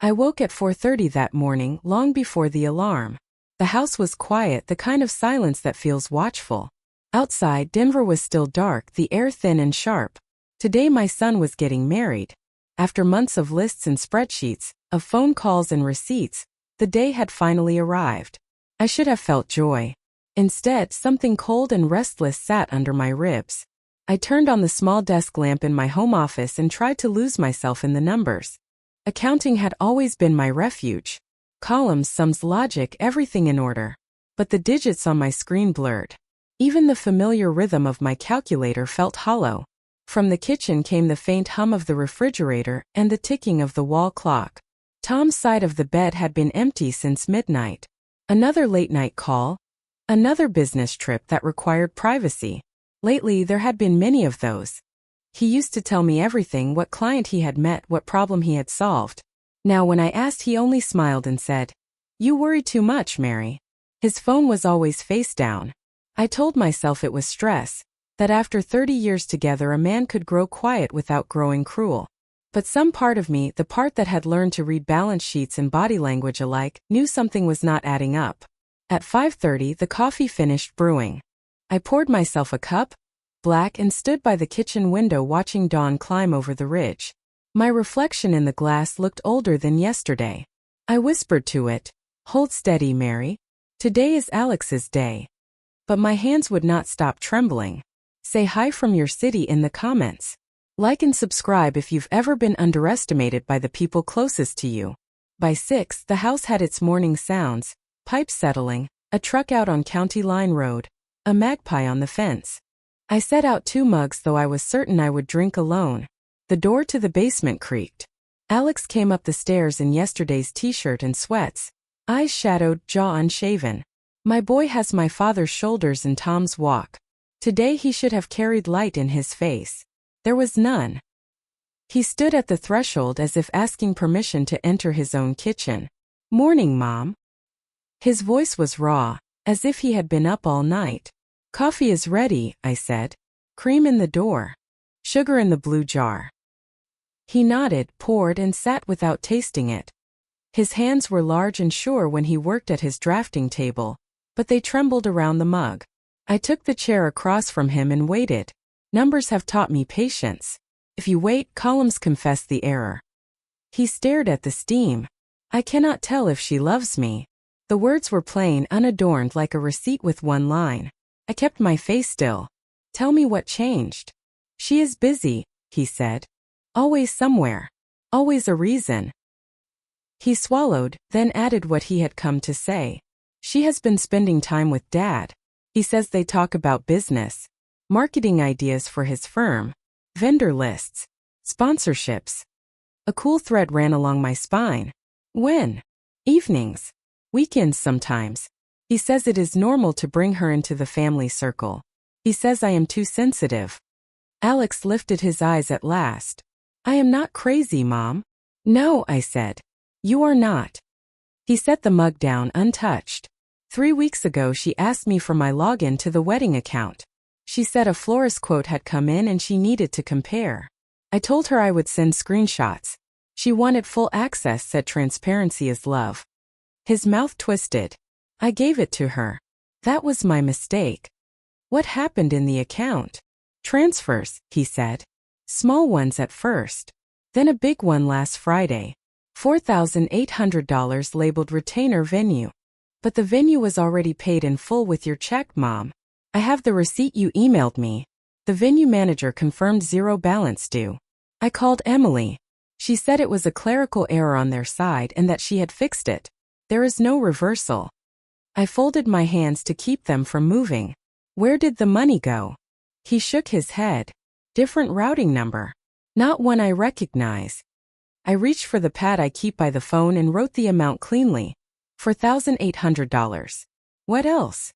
I woke at 4:30 that morning, long before the alarm. The house was quiet, the kind of silence that feels watchful. Outside, Denver was still dark, the air thin and sharp. Today my son was getting married. After months of lists and spreadsheets, of phone calls and receipts, the day had finally arrived. I should have felt joy. Instead, something cold and restless sat under my ribs. I turned on the small desk lamp in my home office and tried to lose myself in the numbers. Accounting had always been my refuge. Columns, sums, logic, everything in order. But the digits on my screen blurred. Even the familiar rhythm of my calculator felt hollow. From the kitchen came the faint hum of the refrigerator and the ticking of the wall clock. Tom's side of the bed had been empty since midnight. Another late-night call. Another business trip that required privacy. Lately, there had been many of those. He used to tell me everything, what client he had met, what problem he had solved. Now when I asked, he only smiled and said, "You worry too much, Mary." His phone was always face down. I told myself it was stress, that after 30 years together a man could grow quiet without growing cruel. But some part of me, the part that had learned to read balance sheets and body language alike, knew something was not adding up. At 5:30, the coffee finished brewing. I poured myself a cup, black, and stood by the kitchen window watching dawn climb over the ridge. My reflection in the glass looked older than yesterday. I whispered to it, "Hold steady, Mary. Today is Alex's day." But my hands would not stop trembling. Say hi from your city in the comments. Like and subscribe if you've ever been underestimated by the people closest to you. By 6, the house had its morning sounds, pipes settling, a truck out on County Line Road, a magpie on the fence. I set out 2 mugs, though I was certain I would drink alone. The door to the basement creaked. Alex came up the stairs in yesterday's t-shirt and sweats, eyes shadowed, jaw unshaven. My boy has my father's shoulders in Tom's walk. Today he should have carried light in his face. There was none. He stood at the threshold as if asking permission to enter his own kitchen. "Morning, Mom." His voice was raw, as if he had been up all night. "Coffee is ready," I said. "Cream in the door. Sugar in the blue jar." He nodded, poured, and sat without tasting it. His hands were large and sure when he worked at his drafting table, but they trembled around the mug. I took the chair across from him and waited. Numbers have taught me patience. If you wait, columns confess the error. He stared at the steam. "I cannot tell if she loves me." The words were plain, unadorned, like a receipt with one line. I kept my face still. "Tell me what changed." "She is busy," he said. "Always somewhere. Always a reason." He swallowed, then added what he had come to say. "She has been spending time with Dad. He says they talk about business, marketing ideas for his firm, vendor lists, sponsorships." A cool thread ran along my spine. "When?" "Evenings. Weekends sometimes. He says it is normal to bring her into the family circle. He says I am too sensitive." Alex lifted his eyes at last. "I am not crazy, Mom." "No," I said. "You are not." He set the mug down untouched. 3 weeks ago she asked me for my login to the wedding account. She said a florist quote had come in and she needed to compare. I told her I would send screenshots. She wanted full access, said transparency is love. His mouth twisted. I gave it to her. That was my mistake. "What happened in the account?" "Transfers," he said. "Small ones at first. Then a big one last Friday. $4,800 labeled retainer venue. But the venue was already paid in full with your check, Mom. I have the receipt you emailed me." The venue manager confirmed zero balance due. I called Emily. She said it was a clerical error on their side and that she had fixed it. There is no reversal. I folded my hands to keep them from moving. "Where did the money go?" He shook his head. "Different routing number. Not one I recognize." I reached for the pad I keep by the phone and wrote the amount cleanly. $4,800. "What else?"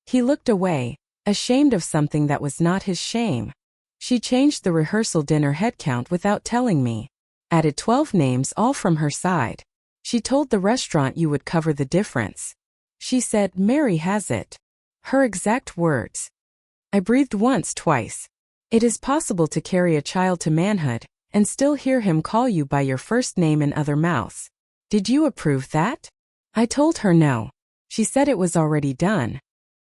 He looked away, ashamed of something that was not his shame. "She changed the rehearsal dinner headcount without telling me. Added 12 names, all from her side. She told the restaurant you would cover the difference. She said, 'Mary has it.' Her exact words. I breathed once, twice. It is possible to carry a child to manhood, and still hear him call you by your first name in other mouths. Did you approve that? I told her no. She said it was already done.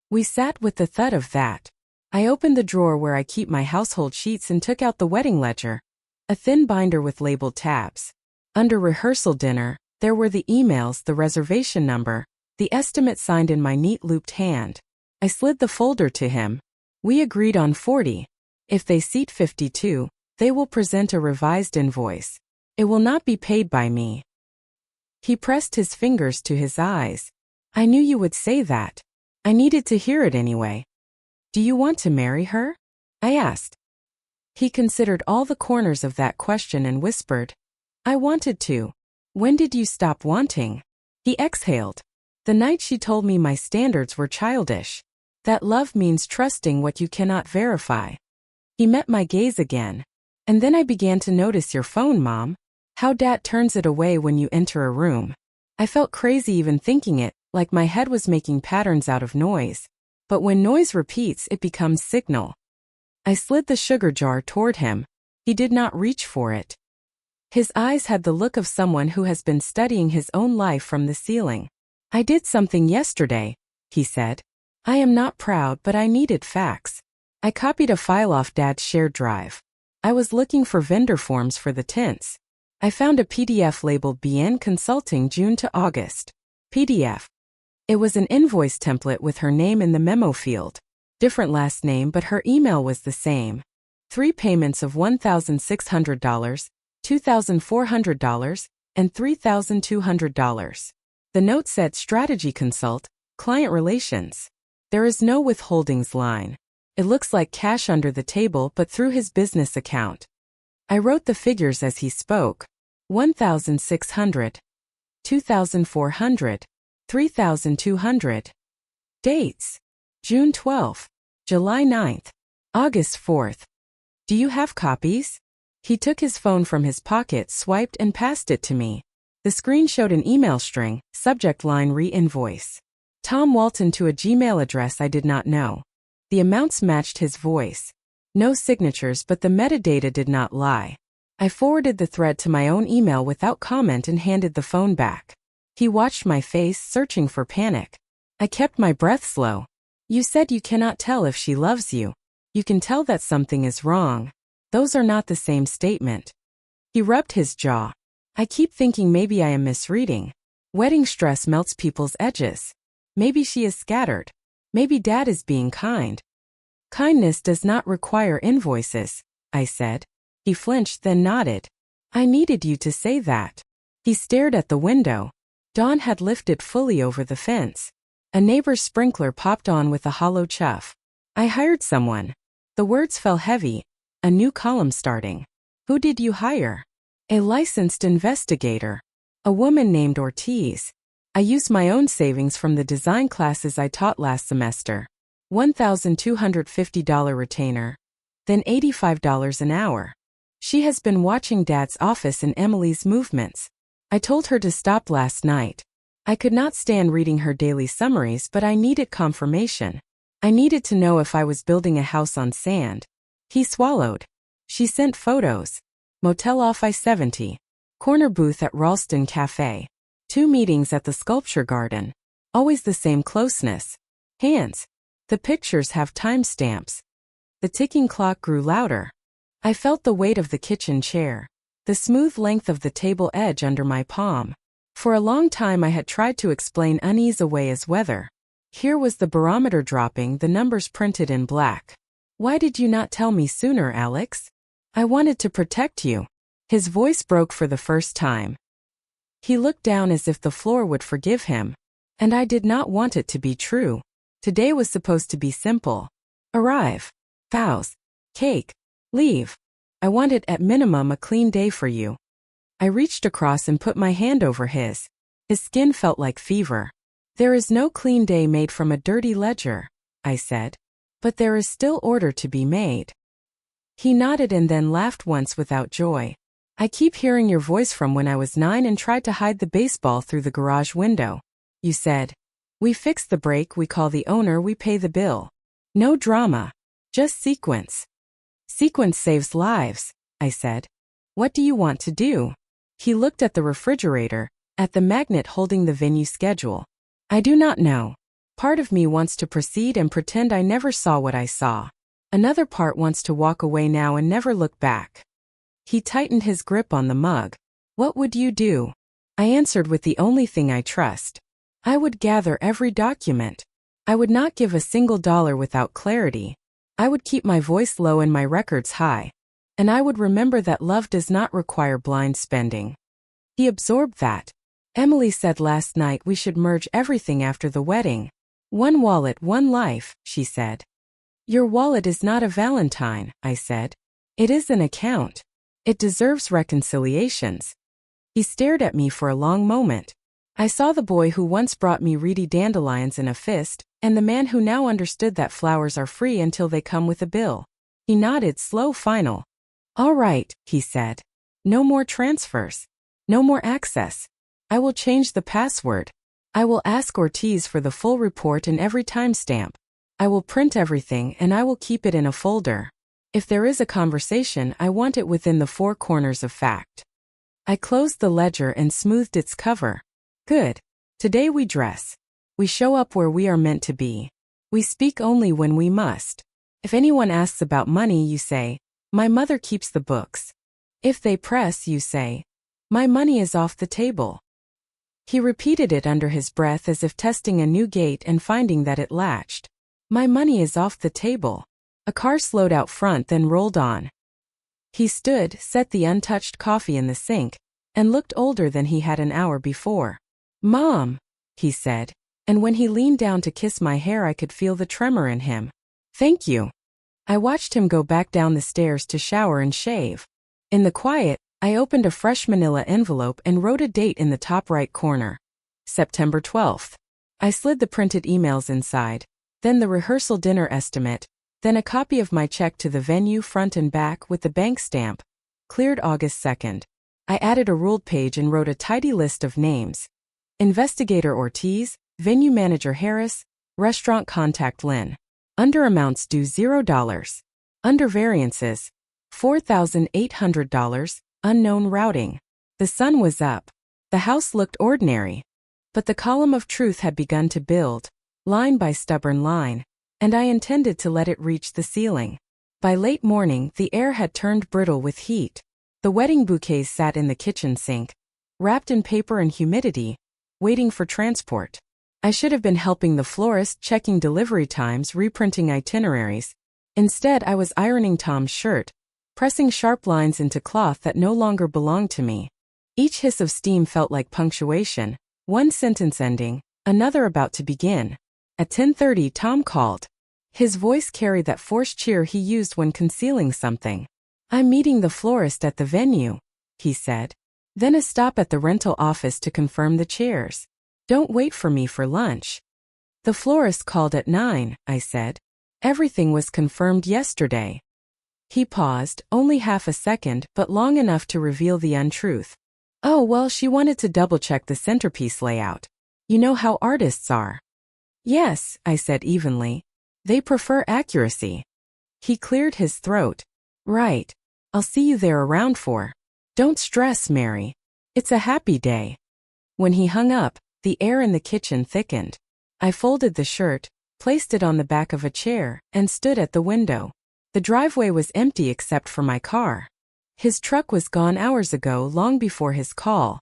We sat with the thud of that. I opened the drawer where I keep my household sheets and took out the wedding ledger, a thin binder with labeled tabs. Under rehearsal dinner, there were the emails, the reservation number, the estimate signed in my neat looped hand. I slid the folder to him. We agreed on 40. If they seat 52, they will present a revised invoice. It will not be paid by me. He pressed his fingers to his eyes. I knew you would say that. I needed to hear it anyway. Do you want to marry her? I asked. He considered all the corners of that question and whispered, I wanted to. When did you stop wanting? He exhaled. The night she told me my standards were childish. That love means trusting what you cannot verify. He met my gaze again. And then I began to notice your phone, Mom. How Dad turns it away when you enter a room. I felt crazy even thinking it, like my head was making patterns out of noise. But when noise repeats, it becomes signal. I slid the sugar jar toward him. He did not reach for it. His eyes had the look of someone who has been studying his own life from the ceiling. I did something yesterday, he said. I am not proud, but I needed facts. I copied a file off Dad's shared drive. I was looking for vendor forms for the tints. I found a PDF labeled BN Consulting June to August. PDF. It was an invoice template with her name in the memo field. Different last name, but her email was the same. 3 payments of $1,600, $2,400, and $3,200. The note said Strategy Consult, Client Relations. There is no withholdings line. It looks like cash under the table but through his business account. I wrote the figures as he spoke. 1,600, 2,400, 3,200. Dates: June 12th, July 9th, August 4th. Do you have copies? He took his phone from his pocket, swiped, and passed it to me. The screen showed an email string, subject line re-invoice. Tom Walton to a Gmail address I did not know. The amounts matched his voice. No signatures, but the metadata did not lie. I forwarded the thread to my own email without comment and handed the phone back. He watched my face, searching for panic. I kept my breath slow. You said you cannot tell if she loves you. You can tell that something is wrong. Those are not the same statement. He rubbed his jaw. I keep thinking maybe I am misreading. Wedding stress melts people's edges. Maybe she is scattered. Maybe Dad is being kind. Kindness does not require invoices, I said. He flinched, then nodded. I needed you to say that. He stared at the window. Dawn had lifted fully over the fence. A neighbor's sprinkler popped on with a hollow chuff. I hired someone. The words fell heavy. A new column starting. Who did you hire? A licensed investigator. A woman named Ortiz. I used my own savings from the design classes I taught last semester. $1,250 retainer. Then $85 an hour. She has been watching Dad's office and Emily's movements. I told her to stop last night. I could not stand reading her daily summaries, but I needed confirmation. I needed to know if I was building a house on sand. He swallowed. She sent photos. Motel off I-70. Corner booth at Ralston Cafe. 2 meetings at the Sculpture Garden. Always the same closeness. Hands. The pictures have timestamps. The ticking clock grew louder. I felt the weight of the kitchen chair. The smooth length of the table edge under my palm. For a long time I had tried to explain unease away as weather. Here was the barometer dropping, the numbers printed in black. Why did you not tell me sooner, Alex? I wanted to protect you. His voice broke for the first time. He looked down as if the floor would forgive him. And I did not want it to be true. Today was supposed to be simple. Arrive. Vows. Cake. Leave. I wanted at minimum a clean day for you. I reached across and put my hand over his. His skin felt like fever. There is no clean day made from a dirty ledger, I said. But there is still order to be made. He nodded and then laughed once without joy. I keep hearing your voice from when I was 9 and tried to hide the baseball through the garage window. You said, we fix the break, we call the owner, we pay the bill. No drama. Just sequence. Sequence saves lives, I said. What do you want to do? He looked at the refrigerator, at the magnet holding the venue schedule. I do not know. Part of me wants to proceed and pretend I never saw what I saw. Another part wants to walk away now and never look back. He tightened his grip on the mug. What would you do? I answered with the only thing I trust. I would gather every document. I would not give a single dollar without clarity. I would keep my voice low and my records high. And I would remember that love does not require blind spending. He absorbed that. Emily said last night we should merge everything after the wedding. One wallet, one life, she said. Your wallet is not a Valentine, I said. It is an account. It deserves reconciliations. He stared at me for a long moment. I saw the boy who once brought me reedy dandelions in a fist, and the man who now understood that flowers are free until they come with a bill. He nodded, slow, final. All right, he said. No more transfers. No more access. I will change the password. I will ask Ortiz for the full report and every timestamp. I will print everything and I will keep it in a folder. If there is a conversation, I want it within the four corners of fact. I closed the ledger and smoothed its cover. Good. Today we dress. We show up where we are meant to be. We speak only when we must. If anyone asks about money, you say, my mother keeps the books. If they press, you say, my money is off the table. He repeated it under his breath as if testing a new gate and finding that it latched. My money is off the table. A car slowed out front, then rolled on. He stood, set the untouched coffee in the sink, and looked older than he had an hour before. Mom, he said, and when he leaned down to kiss my hair I could feel the tremor in him. Thank you. I watched him go back down the stairs to shower and shave. In the quiet, I opened a fresh manila envelope and wrote a date in the top right corner. September 12th. I slid the printed emails inside, then the rehearsal dinner estimate, then a copy of my check to the venue front and back with the bank stamp. Cleared August 2nd. I added a ruled page and wrote a tidy list of names. Investigator Ortiz, venue manager Harris, restaurant contact Lynn. Under amounts due $0. Under variances, $4,800, unknown routing. The sun was up. The house looked ordinary. But the column of truth had begun to build, line by stubborn line, and I intended to let it reach the ceiling. By late morning, the air had turned brittle with heat. The wedding bouquets sat in the kitchen sink, wrapped in paper and humidity, waiting for transport. I should have been helping the florist, checking delivery times, reprinting itineraries. Instead, I was ironing Tom's shirt, pressing sharp lines into cloth that no longer belonged to me. Each hiss of steam felt like punctuation, one sentence ending, another about to begin. At 10:30, Tom called. His voice carried that forced cheer he used when concealing something. I'm meeting the florist at the venue, he said. Then a stop at the rental office to confirm the chairs. Don't wait for me for lunch. The florist called at 9, I said. Everything was confirmed yesterday. He paused, only half a second, but long enough to reveal the untruth. Oh, well, she wanted to double-check the centerpiece layout. You know how artists are. Yes, I said evenly. They prefer accuracy. He cleared his throat. Right. I'll see you there around 4. Don't stress, Mary. It's a happy day. When he hung up, the air in the kitchen thickened. I folded the shirt, placed it on the back of a chair, and stood at the window. The driveway was empty except for my car. His truck was gone hours ago, long before his call.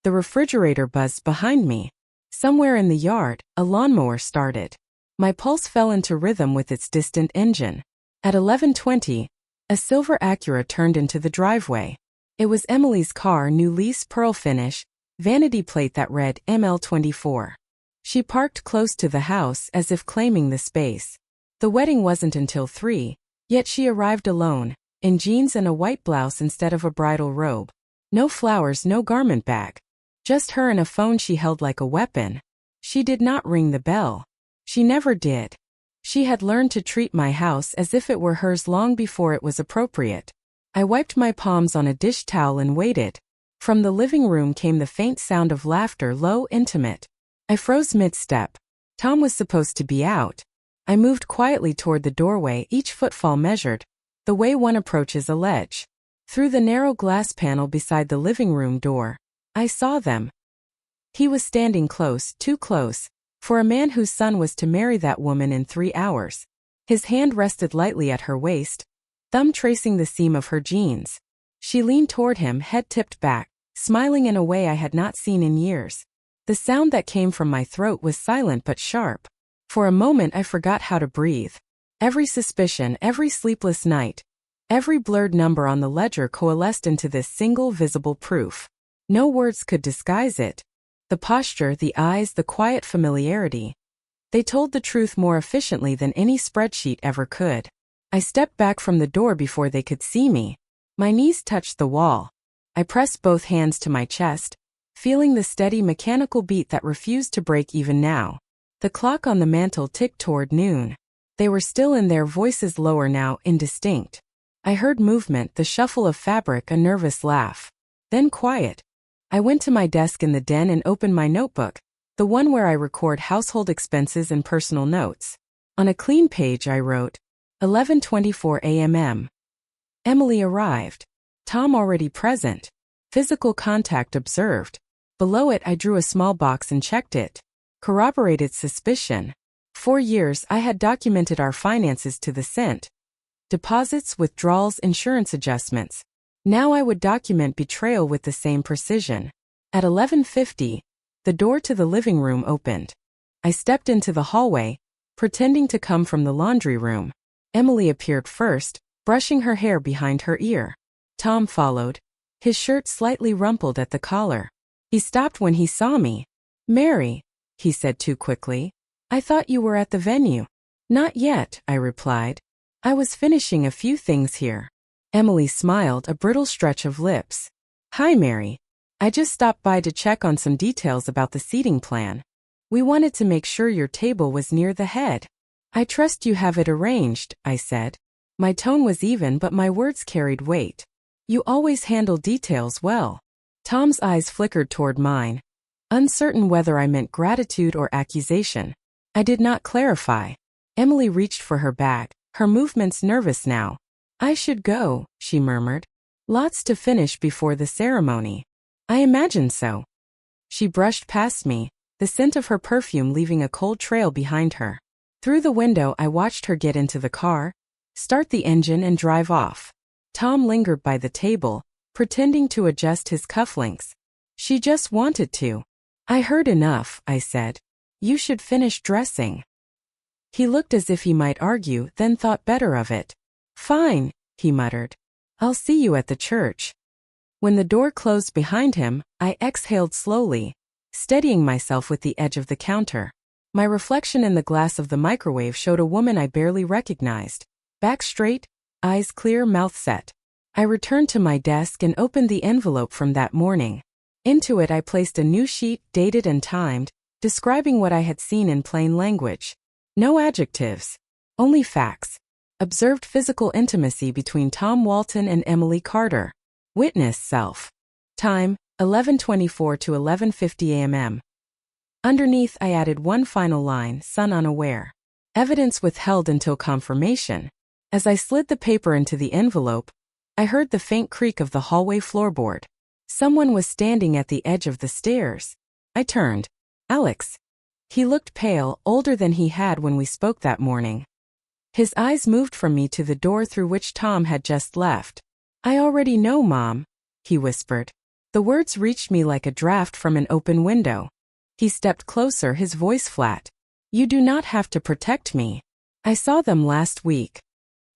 The refrigerator buzzed behind me. Somewhere in the yard, a lawnmower started. My pulse fell into rhythm with its distant engine. At 11:20, a silver Acura turned into the driveway. It was Emily's car, new lease, pearl finish, vanity plate that read ML24. She parked close to the house as if claiming the space. The wedding wasn't until 3, yet she arrived alone, in jeans and a white blouse instead of a bridal robe. No flowers, no garment bag. Just her and a phone she held like a weapon. She did not ring the bell. She never did. She had learned to treat my house as if it were hers long before it was appropriate. I wiped my palms on a dish towel and waited. From the living room came the faint sound of laughter, low, intimate. I froze mid-step. Tom was supposed to be out. I moved quietly toward the doorway, each footfall measured, the way one approaches a ledge. Through the narrow glass panel beside the living room door, I saw them. He was standing close, too close, for a man whose son was to marry that woman in 3 hours. His hand rested lightly at her waist, thumb tracing the seam of her jeans. She leaned toward him, head tipped back, smiling in a way I had not seen in years. The sound that came from my throat was silent but sharp. For a moment I forgot how to breathe. Every suspicion, every sleepless night, every blurred number on the ledger coalesced into this single visible proof. No words could disguise it. The posture, the eyes, the quiet familiarity. They told the truth more efficiently than any spreadsheet ever could. I stepped back from the door before they could see me. My knees touched the wall. I pressed both hands to my chest, feeling the steady mechanical beat that refused to break even now. The clock on the mantel ticked toward noon. They were still in there, voices lower now, indistinct. I heard movement, the shuffle of fabric, a nervous laugh. Then quiet. I went to my desk in the den and opened my notebook, the one where I record household expenses and personal notes. On a clean page I wrote, 11:24 a.m. Emily arrived. Tom already present. Physical contact observed. Below it I drew a small box and checked it. Corroborated suspicion. 4 years I had documented our finances to the cent. Deposits, withdrawals, insurance adjustments. Now I would document betrayal with the same precision. At 11:50, the door to the living room opened. I stepped into the hallway, pretending to come from the laundry room. Emily appeared first, brushing her hair behind her ear. Tom followed, his shirt slightly rumpled at the collar. He stopped when he saw me. "Mary," he said too quickly. "I thought you were at the venue." "Not yet," I replied. "I was finishing a few things here." Emily smiled, a brittle stretch of lips. "Hi, Mary. I just stopped by to check on some details about the seating plan. We wanted to make sure your table was near the head." "I trust you have it arranged," I said. My tone was even, but my words carried weight. "You always handle details well." Tom's eyes flickered toward mine, uncertain whether I meant gratitude or accusation. I did not clarify. Emily reached for her bag, her movements nervous now. "I should go," she murmured. "Lots to finish before the ceremony." "I imagine so." She brushed past me, the scent of her perfume leaving a cold trail behind her. Through the window I watched her get into the car, start the engine and drive off. Tom lingered by the table, pretending to adjust his cufflinks. "She just wanted to." "I heard enough," I said. "You should finish dressing." He looked as if he might argue, then thought better of it. "Fine," he muttered. "I'll see you at the church." When the door closed behind him, I exhaled slowly, steadying myself with the edge of the counter. My reflection in the glass of the microwave showed a woman I barely recognized. Back straight, eyes clear, mouth set. I returned to my desk and opened the envelope from that morning. Into it I placed a new sheet, dated and timed, describing what I had seen in plain language. No adjectives, only facts. Observed physical intimacy between Tom Walton and Emily Carter. Witness self. Time, 11:24 to 11:50 a.m. Underneath I added one final line, son unaware. Evidence withheld until confirmation. As I slid the paper into the envelope, I heard the faint creak of the hallway floorboard. Someone was standing at the edge of the stairs. I turned. Alex. He looked pale, older than he had when we spoke that morning. His eyes moved from me to the door through which Tom had just left. "I already know, Mom," he whispered. The words reached me like a draft from an open window. He stepped closer, his voice flat. "You do not have to protect me. I saw them last week."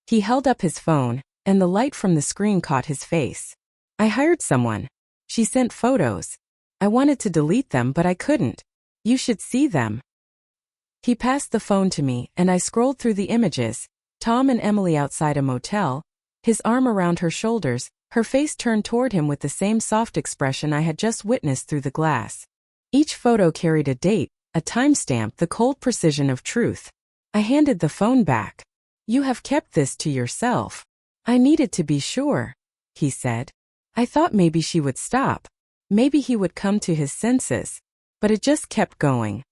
He held up his phone, and the light from the screen caught his face. "I hired someone. She sent photos. I wanted to delete them, but I couldn't. You should see them." He passed the phone to me, and I scrolled through the images. Tom and Emily outside a motel, his arm around her shoulders, her face turned toward him with the same soft expression I had just witnessed through the glass. Each photo carried a date, a timestamp, the cold precision of truth. I handed the phone back. "You have kept this to yourself." "I needed to be sure," he said. I thought maybe she would stop. Maybe he would come to his senses. But it just kept going.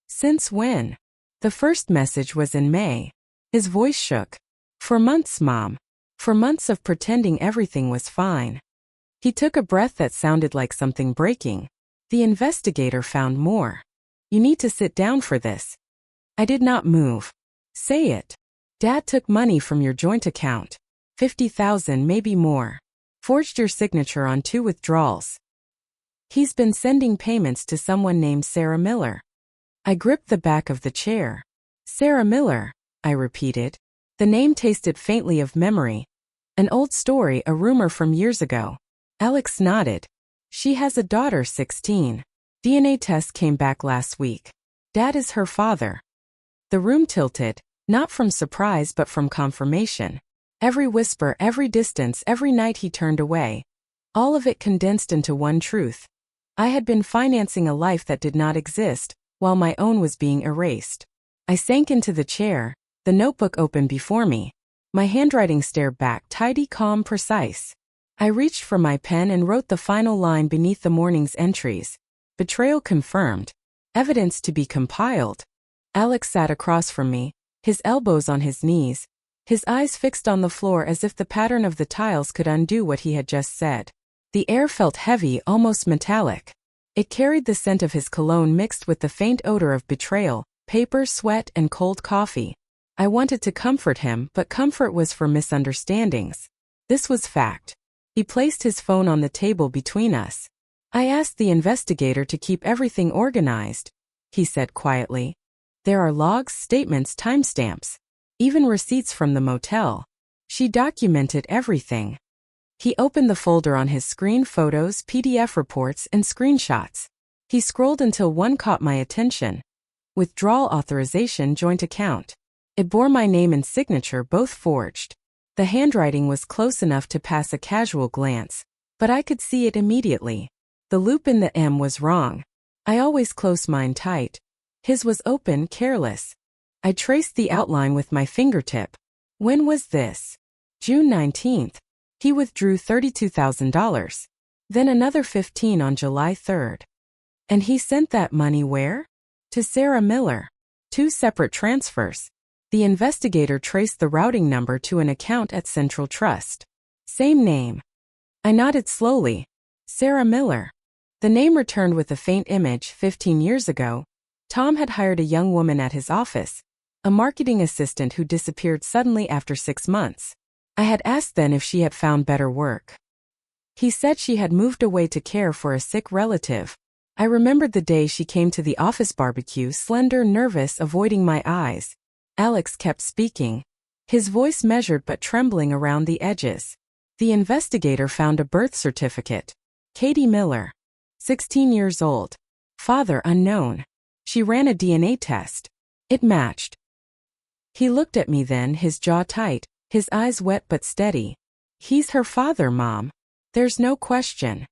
"Since when?" The first message was in May. His voice shook. "For months, Mom. For months of pretending everything was fine. He took a breath that sounded like something breaking. The investigator found more. You need to sit down for this. I did not move. Say it. Dad took money from your joint account. 50,000, maybe more. Forged your signature on 2 withdrawals. He's been sending payments to someone named Sarah Miller. I gripped the back of the chair. Sarah Miller, I repeated. The name tasted faintly of memory. An old story, a rumor from years ago. Alex nodded. She has a daughter, 16. DNA test came back last week. Dad is her father. The room tilted, not from surprise but from confirmation. Every whisper, every distance, every night he turned away. All of it condensed into one truth. I had been financing a life that did not exist, while my own was being erased. I sank into the chair, the notebook open before me. My handwriting stared back, tidy, calm, precise. I reached for my pen and wrote the final line beneath the morning's entries. Betrayal confirmed. Evidence to be compiled. Alex sat across from me, his elbows on his knees, his eyes fixed on the floor as if the pattern of the tiles could undo what he had just said. The air felt heavy, almost metallic. It carried the scent of his cologne mixed with the faint odor of betrayal, paper, sweat, and cold coffee. I wanted to comfort him, but comfort was for misunderstandings. This was fact. He placed his phone on the table between us. I asked the investigator to keep everything organized. He said quietly. There are logs, statements, timestamps. Even receipts from the motel. She documented everything. He opened the folder on his screen, photos, PDF reports, and screenshots. He scrolled until one caught my attention. Withdrawal authorization, joint account. It bore my name and signature, both forged. The handwriting was close enough to pass a casual glance, but I could see it immediately. The loop in the M was wrong. I always close mine tight. His was open, careless. I traced the outline with my fingertip. When was this? June 19th. He withdrew $32,000. Then another 15 on July 3rd. And he sent that money where? To Sarah Miller. 2 separate transfers. The investigator traced the routing number to an account at Central Trust. Same name. I nodded slowly. Sarah Miller. The name returned with a faint image. 15 years ago, Tom had hired a young woman at his office, a marketing assistant who disappeared suddenly after 6 months. I had asked then if she had found better work. He said she had moved away to care for a sick relative. I remembered the day she came to the office barbecue, slender, nervous, avoiding my eyes. Alex kept speaking, his voice measured but trembling around the edges. The investigator found a birth certificate. Katie Miller. 16 years old. Father unknown. She ran a DNA test. It matched. He looked at me then, his jaw tight, his eyes wet but steady. He's her father, Mom. There's no question.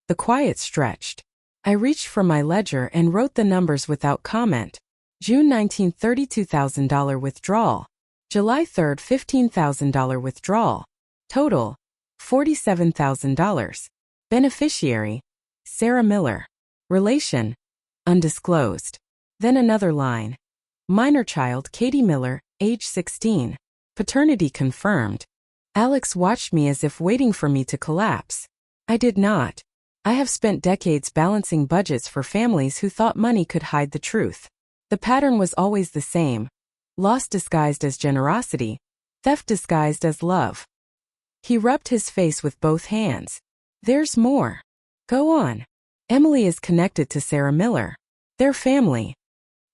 The quiet stretched. I reached for my ledger and wrote the numbers without comment. June 19, $32,000 withdrawal. July 3, $15,000 withdrawal. Total, $47,000. Beneficiary, Sarah Miller. Relation, undisclosed. Then another line. Minor child, Katie Miller, age 16. Paternity confirmed. Alex watched me as if waiting for me to collapse. I did not. I have spent decades balancing budgets for families who thought money could hide the truth. The pattern was always the same. Loss disguised as generosity. Theft disguised as love. He rubbed his face with both hands. There's more. Go on. Emily is connected to Sarah Miller. Their family.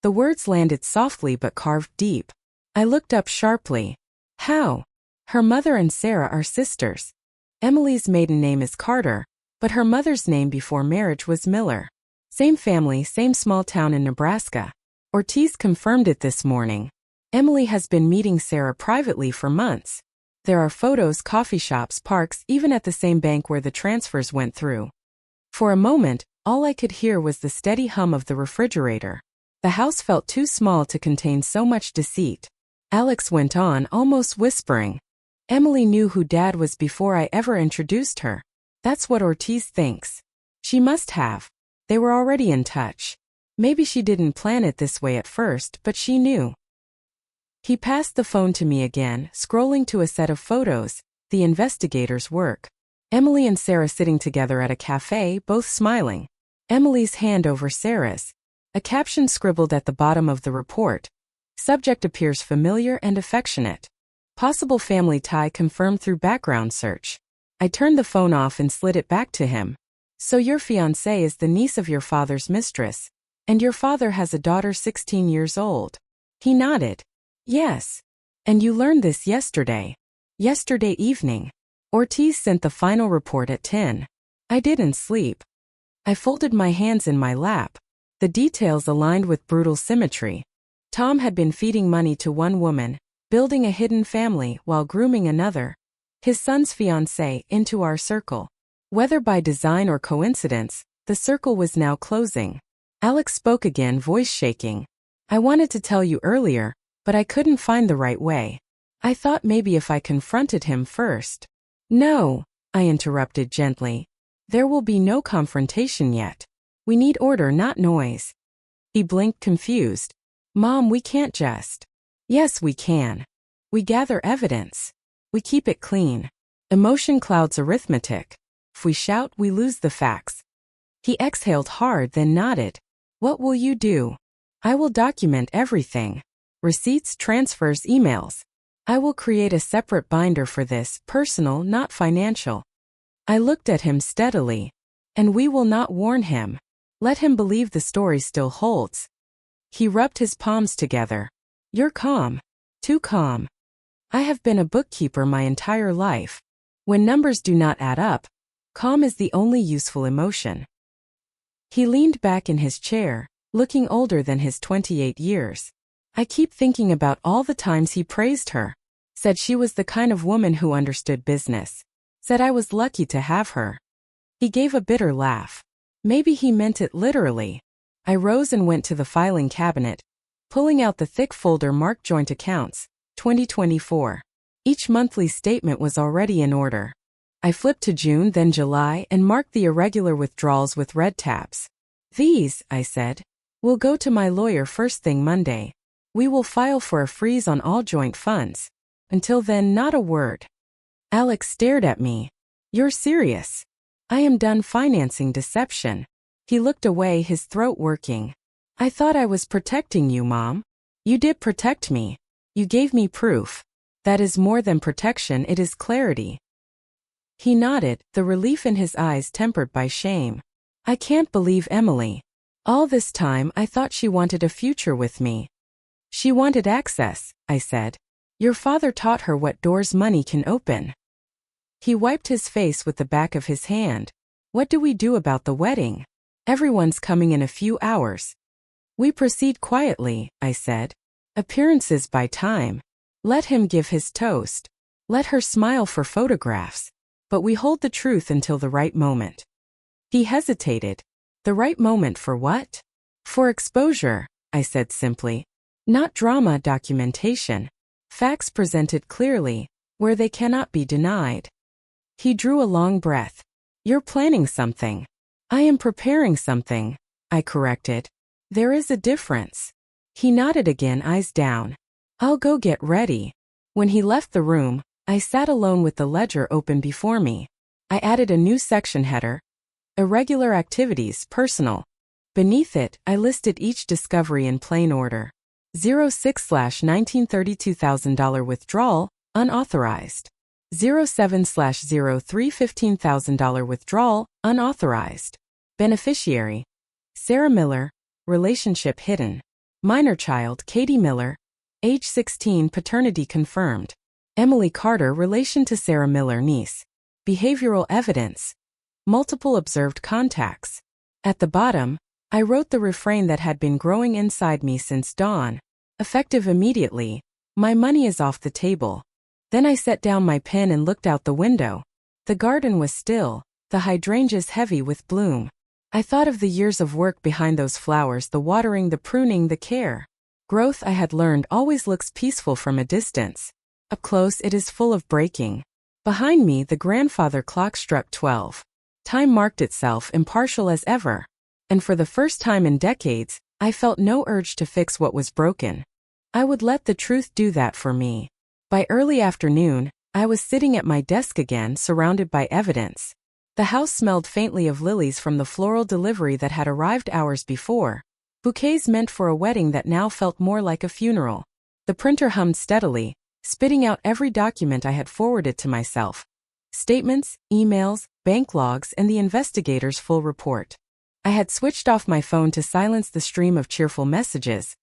The words landed softly but carved deep. I looked up sharply. How? Her mother and Sarah are sisters. Emily's maiden name is Carter, but her mother's name before marriage was Miller. Same family, same small town in Nebraska. Ortiz confirmed it this morning. Emily has been meeting Sarah privately for months. There are photos, coffee shops, parks, even at the same bank where the transfers went through. For a moment, all I could hear was the steady hum of the refrigerator. The house felt too small to contain so much deceit. Alex went on, almost whispering. Emily knew who Dad was before I ever introduced her. That's what Ortiz thinks. She must have. They were already in touch. Maybe she didn't plan it this way at first, but she knew. He passed the phone to me again, scrolling to a set of photos. the investigator's work. Emily and Sarah sitting together at a cafe, both smiling. Emily's hand over Sarah's. A caption scribbled at the bottom of the report. Subject appears familiar and affectionate. Possible family tie confirmed through background search. I turned the phone off and slid it back to him. So your fiancée is the niece of your father's mistress, and your father has a daughter 16 years old. He nodded. Yes. And you learned this yesterday. Yesterday evening. Ortiz sent the final report at 10. I didn't sleep. I folded my hands in my lap. The details aligned with brutal symmetry. Tom had been feeding money to one woman, building a hidden family while grooming another. His son's fiancée into our circle. Whether by design or coincidence, the circle was now closing. Alex spoke again, voice shaking. I wanted to tell you earlier, but I couldn't find the right way. I thought maybe if I confronted him first. No, I interrupted gently. There will be no confrontation yet. We need order, not noise. He blinked confused. Mom, we can't just. Yes, we can. We gather evidence. We keep it clean. Emotion clouds arithmetic. If we shout, we lose the facts. He exhaled hard, then nodded. What will you do? I will document everything. Receipts, transfers, emails. I will create a separate binder for this, personal, not financial. I looked at him steadily. And we will not warn him. Let him believe the story still holds. He rubbed his palms together. You're calm. Too calm. I have been a bookkeeper my entire life. When numbers do not add up, calm is the only useful emotion. He leaned back in his chair, looking older than his 28 years. I keep thinking about all the times he praised her. Said she was the kind of woman who understood business. Said I was lucky to have her. He gave a bitter laugh. Maybe he meant it literally. I rose and went to the filing cabinet, pulling out the thick folder marked Joint Accounts, 2024. Each monthly statement was already in order. I flipped to June, then July, and marked the irregular withdrawals with red tabs. These, I said, will go to my lawyer first thing Monday. We will file for a freeze on all joint funds. Until then, not a word. Alex stared at me. You're serious? I am done financing deception. He looked away, his throat working. I thought I was protecting you, Mom. You did protect me. You gave me proof. That is more than protection, it is clarity. He nodded, the relief in his eyes tempered by shame. I can't believe Emily. All this time I thought she wanted a future with me. She wanted access, I said. Your father taught her what doors money can open. He wiped his face with the back of his hand. What do we do about the wedding? Everyone's coming in a few hours. We proceed quietly, I said. Appearances by time. Let him give his toast. Let her smile for photographs. But we hold the truth until the right moment. He hesitated. The right moment for what? For exposure, I said simply. Not drama, documentation. Facts presented clearly, where they cannot be denied. He drew a long breath. You're planning something. I am preparing something, I corrected. There is a difference. He nodded again, eyes down. I'll go get ready. When he left the room, I sat alone with the ledger open before me. I added a new section header. Irregular activities, personal. Beneath it, I listed each discovery in plain order. 06/1932 $1,000 withdrawal, unauthorized. 07/03 $15,000 withdrawal, unauthorized. Beneficiary. Sarah Miller, relationship hidden. Minor child Katie Miller, age 16, paternity confirmed. Emily Carter, relation to Sarah Miller, niece. Behavioral evidence. Multiple observed contacts. At the bottom, I wrote the refrain that had been growing inside me since dawn. Effective immediately. My money is off the table. Then I set down my pen and looked out the window. The garden was still, the hydrangeas heavy with bloom. I thought of the years of work behind those flowers, the watering, the pruning, the care. Growth, I had learned, always looks peaceful from a distance. Up close, it is full of breaking. Behind me, the grandfather clock struck 12. Time marked itself, impartial as ever. And for the first time in decades, I felt no urge to fix what was broken. I would let the truth do that for me. By early afternoon, I was sitting at my desk again, surrounded by evidence. The house smelled faintly of lilies from the floral delivery that had arrived hours before, bouquets meant for a wedding that now felt more like a funeral. The printer hummed steadily, spitting out every document I had forwarded to myself. Statements, emails, bank logs, and the investigator's full report. I had switched off my phone to silence the stream of cheerful messages.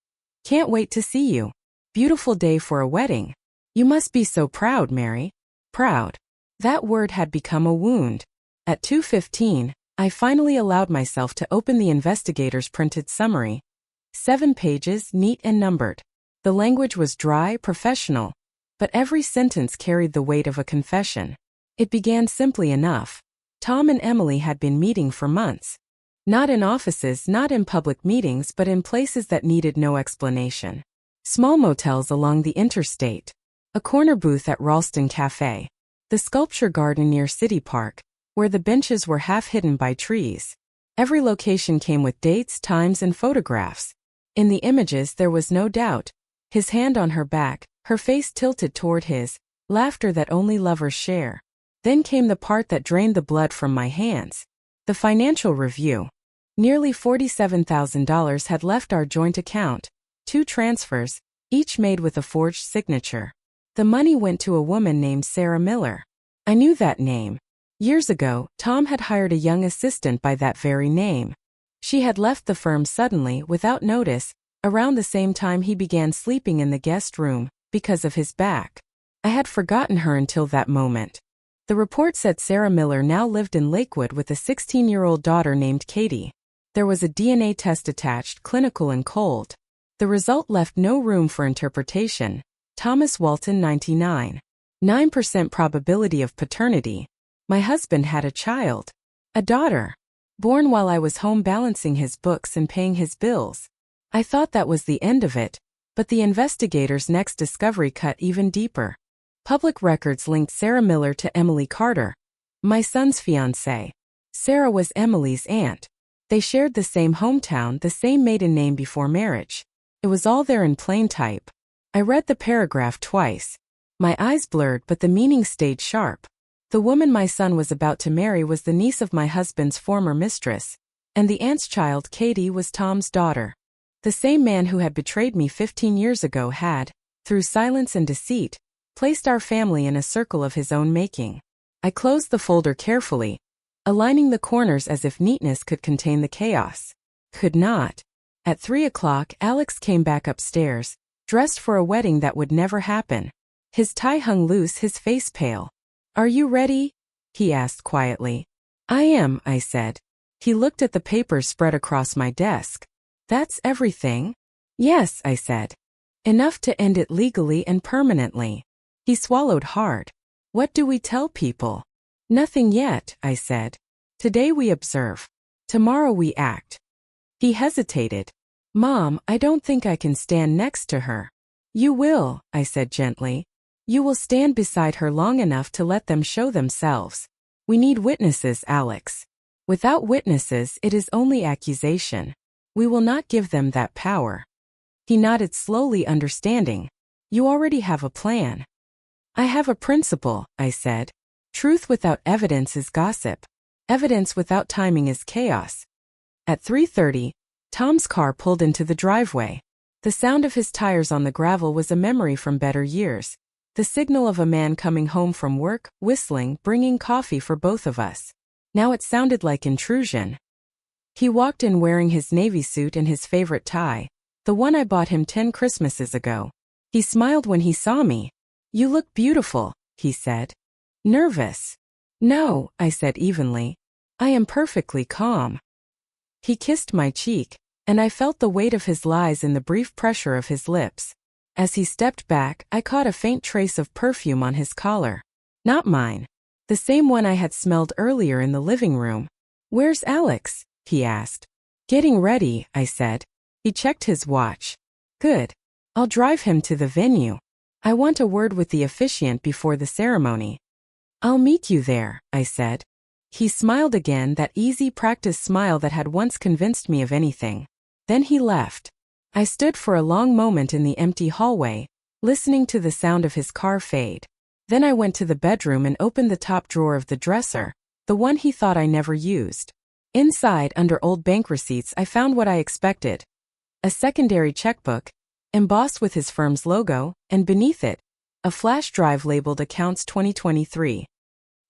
Can't wait to see you. Beautiful day for a wedding. You must be so proud, Mary. Proud. That word had become a wound. At 2:15, I finally allowed myself to open the investigator's printed summary. 7 pages, neat and numbered. The language was dry, professional, but every sentence carried the weight of a confession. It began simply enough. Tom and Emily had been meeting for months. Not in offices, not in public meetings, but in places that needed no explanation. Small motels along the interstate. A corner booth at Ralston Cafe. The sculpture garden near City Park, where the benches were half hidden by trees. Every location came with dates, times, and photographs. In the images there was no doubt. His hand on her back, her face tilted toward his, laughter that only lovers share. Then came the part that drained the blood from my hands. The financial review. Nearly $47,000 had left our joint account. 2 transfers, each made with a forged signature. The money went to a woman named Sarah Miller. I knew that name. Years ago, Tom had hired a young assistant by that very name. She had left the firm suddenly, without notice, around the same time he began sleeping in the guest room, because of his back. I had forgotten her until that moment. The report said Sarah Miller now lived in Lakewood with a 16-year-old daughter named Katie. There was a DNA test attached, clinical and cold. The result left no room for interpretation. Thomas Walton, 99. 9% probability of paternity. My husband had a child. A daughter. Born while I was home balancing his books and paying his bills. I thought that was the end of it, but the investigator's next discovery cut even deeper. Public records linked Sarah Miller to Emily Carter, my son's fiancée. Sarah was Emily's aunt. They shared the same hometown, the same maiden name before marriage. It was all there in plain type. I read the paragraph twice. My eyes blurred, but the meaning stayed sharp. The woman my son was about to marry was the niece of my husband's former mistress, and the aunt's child, Katie, was Tom's daughter. The same man who had betrayed me 15 years ago had, through silence and deceit, placed our family in a circle of his own making. I closed the folder carefully, aligning the corners as if neatness could contain the chaos. Could not. At 3 o'clock, Alex came back upstairs, dressed for a wedding that would never happen. His tie hung loose, his face pale. "Are you ready?" he asked quietly. "I am," I said. He looked at the papers spread across my desk. "That's everything?" "Yes," I said. "Enough to end it legally and permanently." He swallowed hard. "What do we tell people?" "Nothing yet," I said. "Today we observe. Tomorrow we act." He hesitated. "Mom, I don't think I can stand next to her." "You will," I said gently. "You will stand beside her long enough to let them show themselves. We need witnesses, Alex. Without witnesses, it is only accusation. We will not give them that power." He nodded slowly, understanding. "You already have a plan." "I have a principle," I said. "Truth without evidence is gossip. Evidence without timing is chaos." At 3:30, Tom's car pulled into the driveway. The sound of his tires on the gravel was a memory from better years. The signal of a man coming home from work, whistling, bringing coffee for both of us. Now it sounded like intrusion. He walked in wearing his navy suit and his favorite tie, the one I bought him 10 Christmases ago. He smiled when he saw me. "You look beautiful," he said. "Nervous?" "No," I said evenly. "I am perfectly calm." He kissed my cheek, and I felt the weight of his lies in the brief pressure of his lips. As he stepped back, I caught a faint trace of perfume on his collar. Not mine. The same one I had smelled earlier in the living room. "Where's Alex?" he asked. "Getting ready," I said. He checked his watch. "Good. I'll drive him to the venue. I want a word with the officiant before the ceremony." "I'll meet you there," I said. He smiled again, that easy practice smile that had once convinced me of anything. Then he left. I stood for a long moment in the empty hallway, listening to the sound of his car fade. Then I went to the bedroom and opened the top drawer of the dresser, the one he thought I never used. Inside, under old bank receipts, I found what I expected. A secondary checkbook, embossed with his firm's logo, and beneath it, a flash drive labeled Accounts 2023.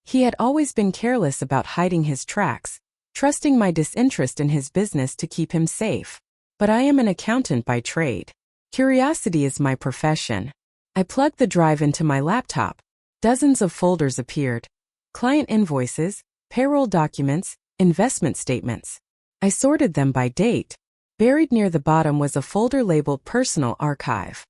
He had always been careless about hiding his tracks, trusting my disinterest in his business to keep him safe. But I am an accountant by trade. Curiosity is my profession. I plugged the drive into my laptop. Dozens of folders appeared. Client invoices, payroll documents, investment statements. I sorted them by date. Buried near the bottom was a folder labeled Personal Archive.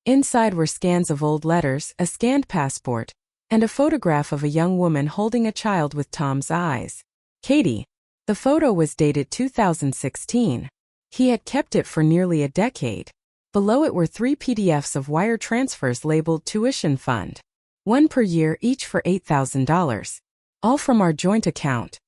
Inside were scans of old letters, a scanned passport, and a photograph of a young woman holding a child with Tom's eyes. Katie. The photo was dated 2016. He had kept it for nearly a decade. Below it were 3 PDFs of wire transfers labeled Tuition Fund. One per year, each for $8,000. All from our joint account.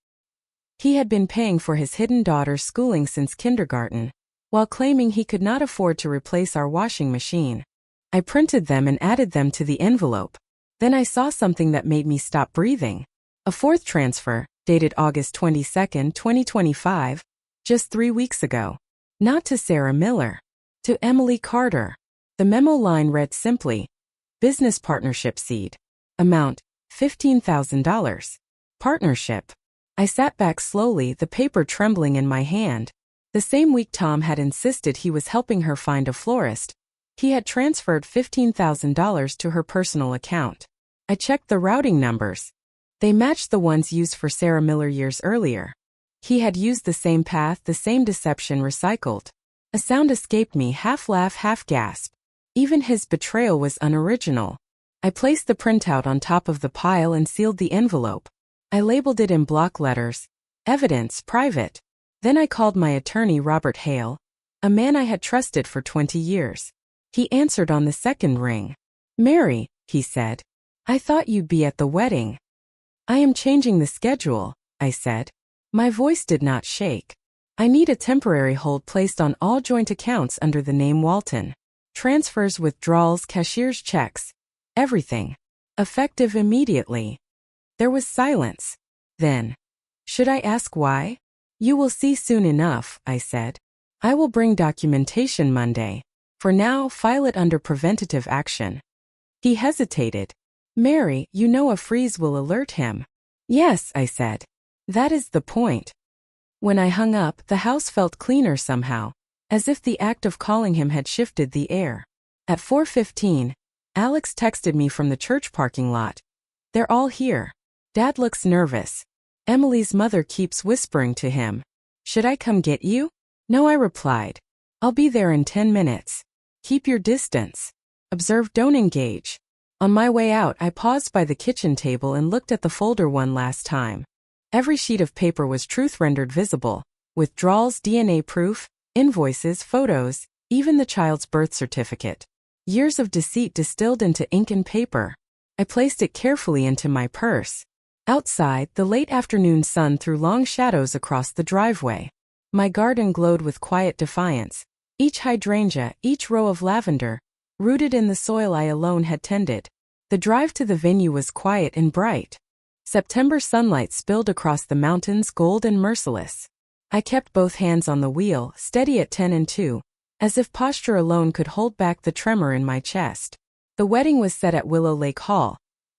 He had been paying for his hidden daughter's schooling since kindergarten, while claiming he could not afford to replace our washing machine. I printed them and added them to the envelope. Then I saw something that made me stop breathing. A 4th transfer, dated August 22, 2025, just 3 weeks ago. Not to Sarah Miller. To Emily Carter. The memo line read simply, Business Partnership Seed. Amount, $15,000. Partnership. I sat back slowly, the paper trembling in my hand. The same week Tom had insisted he was helping her find a florist, he had transferred $15,000 to her personal account. I checked the routing numbers. They matched the ones used for Sarah Miller years earlier. He had used the same path, the same deception recycled. A sound escaped me, half laugh, half gasp. Even his betrayal was unoriginal. I placed the printout on top of the pile and sealed the envelope. I labeled it in block letters, Evidence, Private. Then I called my attorney, Robert Hale, a man I had trusted for 20 years. He answered on the second ring. Mary, he said, I thought you'd be at the wedding. I am changing the schedule, I said. My voice did not shake. I need a temporary hold placed on all joint accounts under the name Walton. Transfers, withdrawals, cashier's checks. Everything. Effective immediately. There was silence. Then, should I ask why? You will see soon enough, I said. I will bring documentation Monday. For now, file it under preventative action. He hesitated. Mary, you know a freeze will alert him. Yes, I said. That is the point. When I hung up, the house felt cleaner somehow, as if the act of calling him had shifted the air. At 4:15, Alex texted me from the church parking lot. They're all here. Dad looks nervous. Emily's mother keeps whispering to him. Should I come get you? No, I replied. I'll be there in 10 minutes. Keep your distance. Observe, don't engage. On my way out, I paused by the kitchen table and looked at the folder one last time. Every sheet of paper was truth rendered visible. Withdrawals, DNA proof, invoices, photos, even the child's birth certificate. Years of deceit distilled into ink and paper. I placed it carefully into my purse. Outside, the late afternoon sun threw long shadows across the driveway. My garden glowed with quiet defiance. Each hydrangea, each row of lavender, rooted in the soil I alone had tended. The drive to the venue was quiet and bright. September sunlight spilled across the mountains, gold and merciless. I kept both hands on the wheel, steady at 10 and 2, as if posture alone could hold back the tremor in my chest. The wedding was set at Willow Lake Hall,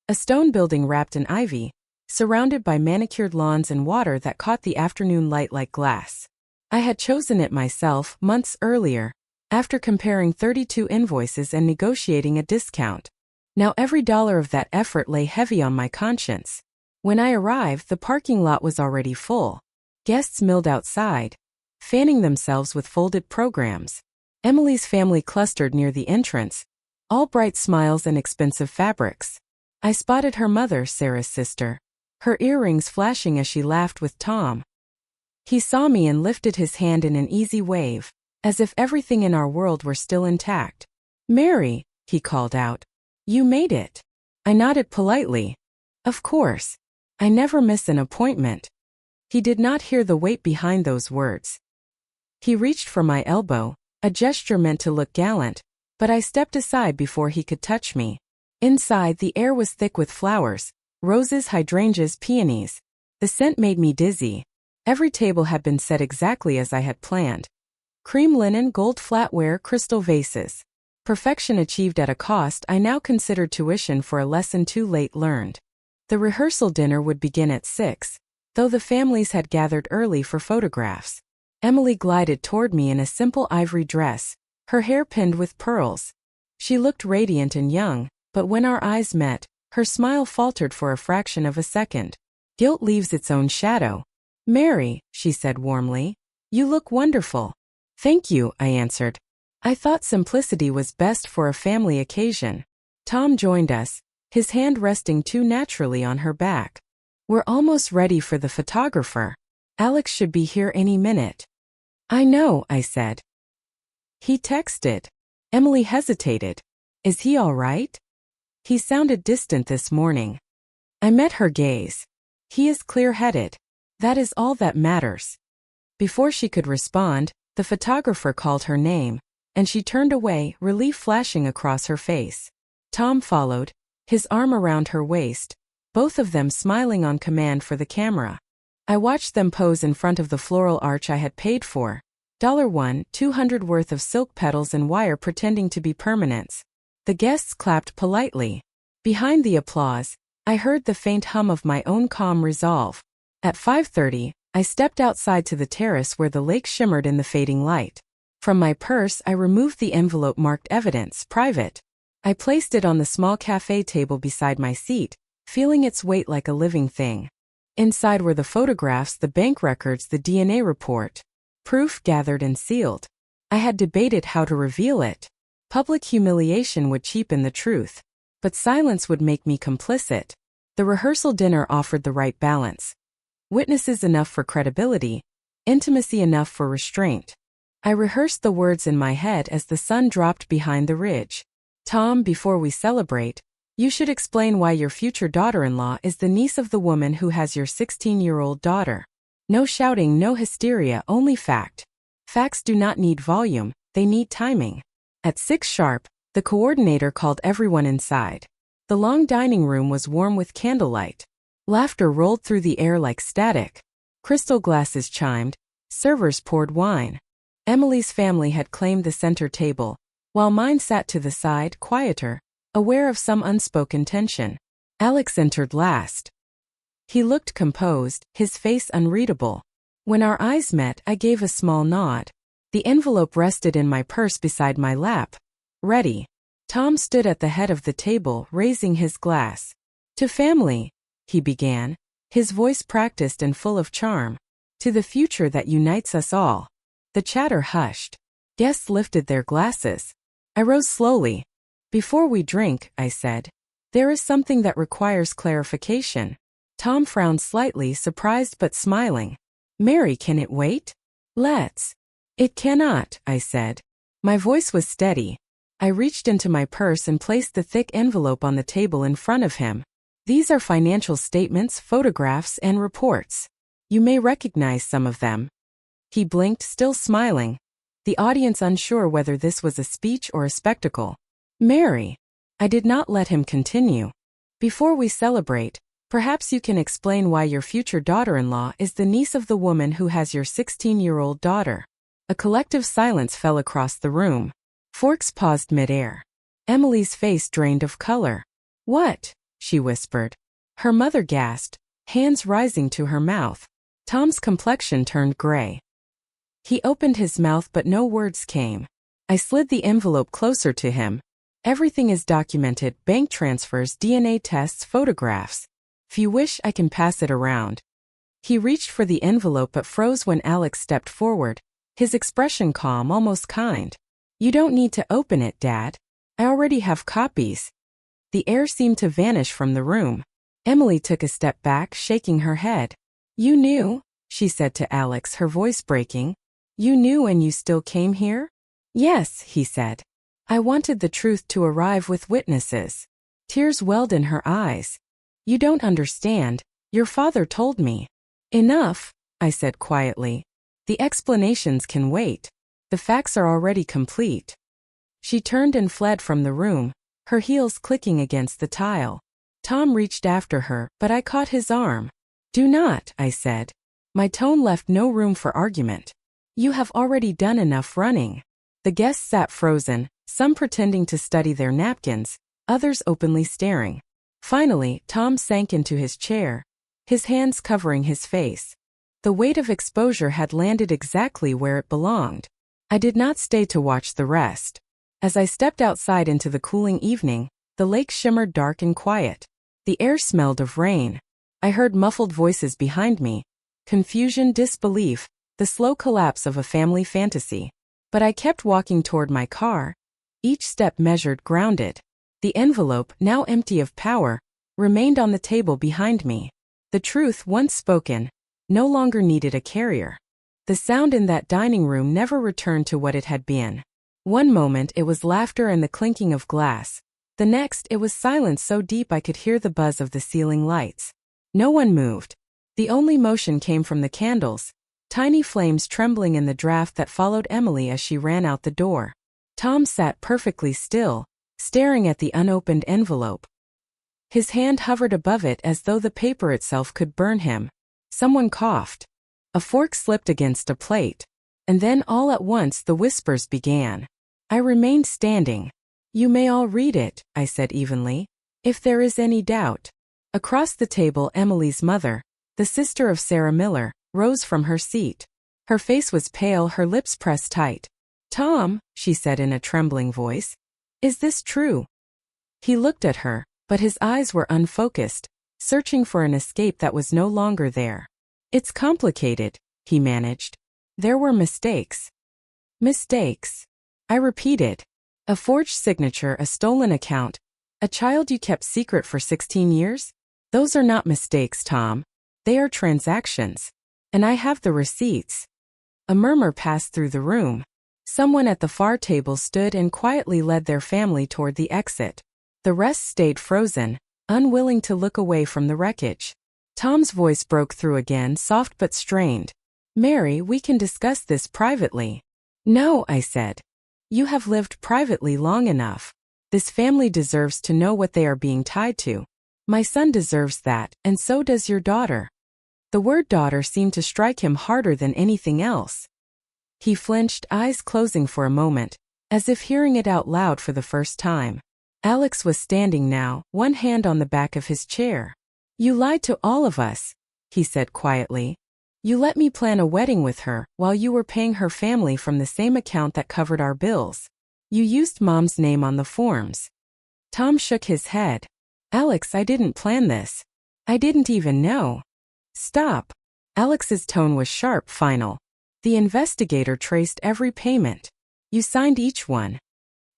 a stone building wrapped in ivy, surrounded by manicured lawns and water that caught the afternoon light like glass. I had chosen it myself months earlier, after comparing 32 invoices and negotiating a discount. Now every dollar of that effort lay heavy on my conscience. When I arrived, the parking lot was already full. Guests milled outside, fanning themselves with folded programs. Emily's family clustered near the entrance, all bright smiles and expensive fabrics. I spotted her mother, Sarah's sister, her earrings flashing as she laughed with Tom. He saw me and lifted his hand in an easy wave, as if everything in our world were still intact. Mary, he called out. You made it. I nodded politely. Of course. I never miss an appointment. He did not hear the weight behind those words. He reached for my elbow, a gesture meant to look gallant, but I stepped aside before he could touch me. Inside, the air was thick with flowers, roses, hydrangeas, peonies. The scent made me dizzy. Every table had been set exactly as I had planned. Cream linen, gold flatware, crystal vases. Perfection achieved at a cost I now considered tuition for a lesson too late learned. The rehearsal dinner would begin at 6, though the families had gathered early for photographs. Emily glided toward me in a simple ivory dress, her hair pinned with pearls. She looked radiant and young, but when our eyes met, her smile faltered for a fraction of a second. Guilt leaves its own shadow. "Mary," she said warmly, "you look wonderful." "Thank you," I answered. I thought simplicity was best for a family occasion. Tom joined us, his hand resting too naturally on her back. "We're almost ready for the photographer. Alex should be here any minute." "I know," I said. "He texted." Emily hesitated. "Is he all right?" "He sounded distant this morning." I met her gaze. "He is clear-headed. That is all that matters." Before she could respond, the photographer called her name, and she turned away, relief flashing across her face. Tom followed, his arm around her waist, both of them smiling on command for the camera. I watched them pose in front of the floral arch I had paid for. $1,200 worth of silk petals and wire pretending to be permanents. The guests clapped politely. Behind the applause, I heard the faint hum of my own calm resolve. At 5:30, I stepped outside to the terrace where the lake shimmered in the fading light. From my purse, I removed the envelope marked evidence, private. I placed it on the small cafe table beside my seat, feeling its weight like a living thing. Inside were the photographs, the bank records, the DNA report. Proof gathered and sealed. I had debated how to reveal it. Public humiliation would cheapen the truth, but silence would make me complicit. The rehearsal dinner offered the right balance. Witnesses enough for credibility, intimacy enough for restraint. I rehearsed the words in my head as the sun dropped behind the ridge. "Tom, before we celebrate, you should explain why your future daughter-in-law is the niece of the woman who has your 16-year-old daughter." No shouting, no hysteria, only fact. Facts do not need volume, they need timing. At 6 sharp, the coordinator called everyone inside. The long dining room was warm with candlelight. Laughter rolled through the air like static. Crystal glasses chimed, servers poured wine. Emily's family had claimed the center table, while mine sat to the side, quieter, aware of some unspoken tension. Alex entered last. He looked composed, his face unreadable. When our eyes met, I gave a small nod. The envelope rested in my purse beside my lap. Ready. Tom stood at the head of the table, raising his glass. "To family," he began, his voice practiced and full of charm. "To the future that unites us all." The chatter hushed. Guests lifted their glasses. I rose slowly. "Before we drink," I said, "there is something that requires clarification." Tom frowned slightly, surprised but smiling. "Mary, can it wait?" "Let's." "It cannot," I said. My voice was steady. I reached into my purse and placed the thick envelope on the table in front of him. "These are financial statements, photographs, and reports. You may recognize some of them." He blinked, still smiling. The audience unsure whether this was a speech or a spectacle. "Mary." I did not let him continue. "Before we celebrate, perhaps you can explain why your future daughter-in-law is the niece of the woman who has your 16-year-old daughter." A collective silence fell across the room. Forks paused midair. Emily's face drained of color. "What?" she whispered. Her mother gasped, hands rising to her mouth. Tom's complexion turned gray. He opened his mouth but no words came. I slid the envelope closer to him. "Everything is documented, bank transfers, DNA tests, photographs. If you wish, I can pass it around." He reached for the envelope but froze when Alex stepped forward, his expression calm, almost kind. "You don't need to open it, Dad. I already have copies." The air seemed to vanish from the room. Emily took a step back, shaking her head. "You knew," she said to Alex, her voice breaking. "You knew and you still came here?" "Yes," he said. "I wanted the truth to arrive with witnesses." Tears welled in her eyes. "You don't understand. Your father told me." "Enough," I said quietly. "The explanations can wait. The facts are already complete." She turned and fled from the room, her heels clicking against the tile. Tom reached after her, but I caught his arm. "Do not," I said. My tone left no room for argument. "You have already done enough running." The guests sat frozen, some pretending to study their napkins, others openly staring. Finally, Tom sank into his chair, his hands covering his face. The weight of exposure had landed exactly where it belonged. I did not stay to watch the rest. As I stepped outside into the cooling evening, the lake shimmered dark and quiet. The air smelled of rain. I heard muffled voices behind me. Confusion, disbelief, the slow collapse of a family fantasy. But I kept walking toward my car. Each step measured, grounded. The envelope, now empty of power, remained on the table behind me. The truth, once spoken, no longer needed a carrier. The sound in that dining room never returned to what it had been. One moment it was laughter and the clinking of glass. The next it was silence so deep I could hear the buzz of the ceiling lights. No one moved. The only motion came from the candles, tiny flames trembling in the draft that followed Emily as she ran out the door. Tom sat perfectly still, staring at the unopened envelope. His hand hovered above it as though the paper itself could burn him. Someone coughed. A fork slipped against a plate. And then all at once the whispers began. I remained standing. "You may all read it," I said evenly, "if there is any doubt." Across the table, Emily's mother, the sister of Sarah Miller, rose from her seat. Her face was pale, her lips pressed tight. "Tom," she said in a trembling voice, "is this true?" He looked at her, but his eyes were unfocused, searching for an escape that was no longer there. "It's complicated," he managed. "There were mistakes." "Mistakes?" I repeated. "A forged signature, a stolen account, a child you kept secret for 16 years? Those are not mistakes, Tom. They are transactions. And I have the receipts." A murmur passed through the room. Someone at the far table stood and quietly led their family toward the exit. The rest stayed frozen, unwilling to look away from the wreckage. Tom's voice broke through again, soft but strained. "Mary, we can discuss this privately." "No," I said. "You have lived privately long enough. This family deserves to know what they are being tied to. My son deserves that, and so does your daughter." The word daughter seemed to strike him harder than anything else. He flinched, eyes closing for a moment, as if hearing it out loud for the first time. Alex was standing now, one hand on the back of his chair. "You lied to all of us," he said quietly. "You let me plan a wedding with her, while you were paying her family from the same account that covered our bills. You used Mom's name on the forms." Tom shook his head. "Alex, I didn't plan this. I didn't even know." "Stop." Alex's tone was sharp, final. "The investigator traced every payment. You signed each one."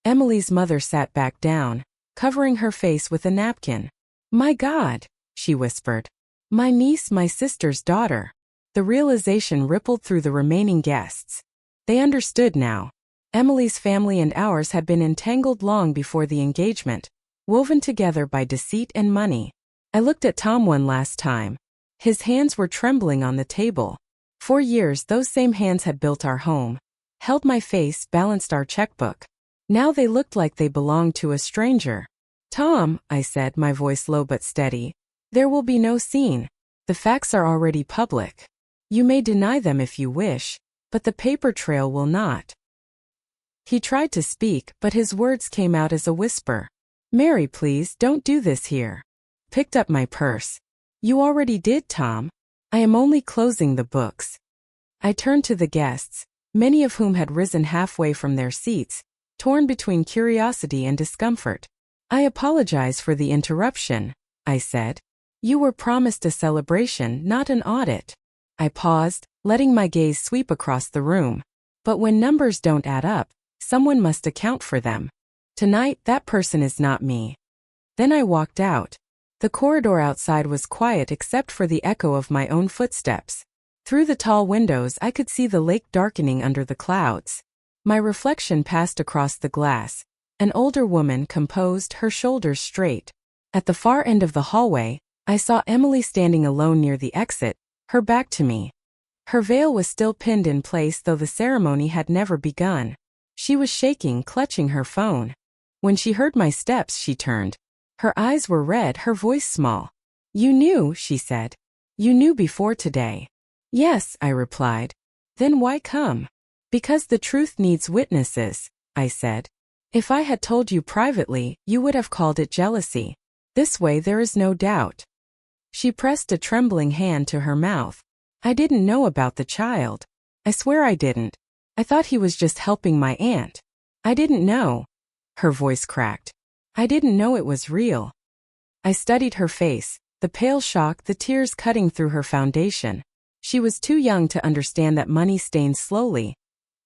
Emily's mother sat back down, covering her face with a napkin. "My God," she whispered. "My niece, my sister's daughter." The realization rippled through the remaining guests. They understood now. Emily's family and ours had been entangled long before the engagement, woven together by deceit and money. I looked at Tom one last time. His hands were trembling on the table. For years those same hands had built our home, held my face, balanced our checkbook. Now they looked like they belonged to a stranger. "Tom," I said, my voice low but steady, "there will be no scene. The facts are already public. You may deny them if you wish, but the paper trail will not." He tried to speak, but his words came out as a whisper. "Mary, please, don't do this here." Picked up my purse. "You already did, Tom. I am only closing the books." I turned to the guests, many of whom had risen halfway from their seats, torn between curiosity and discomfort. "I apologize for the interruption," I said. "You were promised a celebration, not an audit." I paused, letting my gaze sweep across the room. But when numbers don't add up, someone must account for them. Tonight, that person is not me. Then I walked out. The corridor outside was quiet except for the echo of my own footsteps. Through the tall windows I could see the lake darkening under the clouds. My reflection passed across the glass. An older woman, composed, her shoulders straight. At the far end of the hallway, I saw Emily standing alone near the exit, her back to me. Her veil was still pinned in place though the ceremony had never begun. She was shaking, clutching her phone. When she heard my steps, she turned. Her eyes were red, her voice small. "You knew," she said. "You knew before today." "Yes," I replied. "Then why come?" "Because the truth needs witnesses," I said. "If I had told you privately, you would have called it jealousy. This way there is no doubt." She pressed a trembling hand to her mouth. "I didn't know about the child. I swear I didn't. I thought he was just helping my aunt. I didn't know." Her voice cracked. "I didn't know it was real." I studied her face, the pale shock, the tears cutting through her foundation. She was too young to understand that money stains slowly,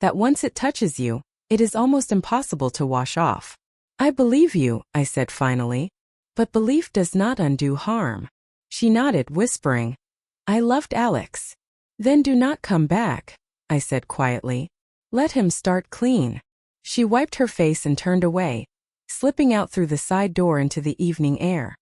that once it touches you, it is almost impossible to wash off. "I believe you," I said finally. "But belief does not undo harm." She nodded, whispering, "I loved Alex." "Then do not come back," I said quietly. "Let him start clean." She wiped her face and turned away, slipping out through the side door into the evening air.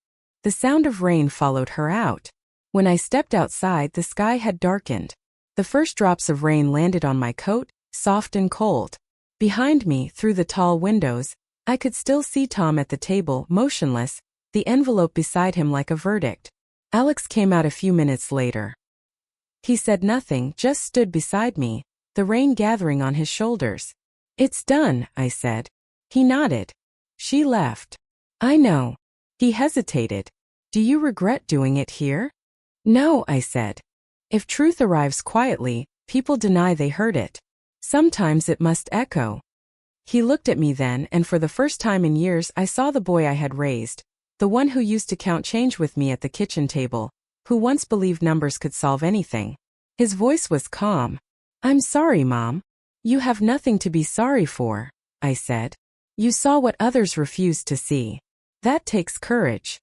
The sound of rain followed her out. When I stepped outside, the sky had darkened. The first drops of rain landed on my coat, soft and cold. Behind me, through the tall windows, I could still see Tom at the table, motionless, the envelope beside him like a verdict. Alex came out a few minutes later. He said nothing, just stood beside me, the rain gathering on his shoulders. "It's done," I said. He nodded. "She left." "I know." He hesitated. "Do you regret doing it here?" "No," I said. "If truth arrives quietly, people deny they heard it. Sometimes it must echo." He looked at me then, and for the first time in years I saw the boy I had raised, the one who used to count change with me at the kitchen table, who once believed numbers could solve anything. His voice was calm. "I'm sorry, Mom." "You have nothing to be sorry for," I said. "You saw what others refused to see. That takes courage."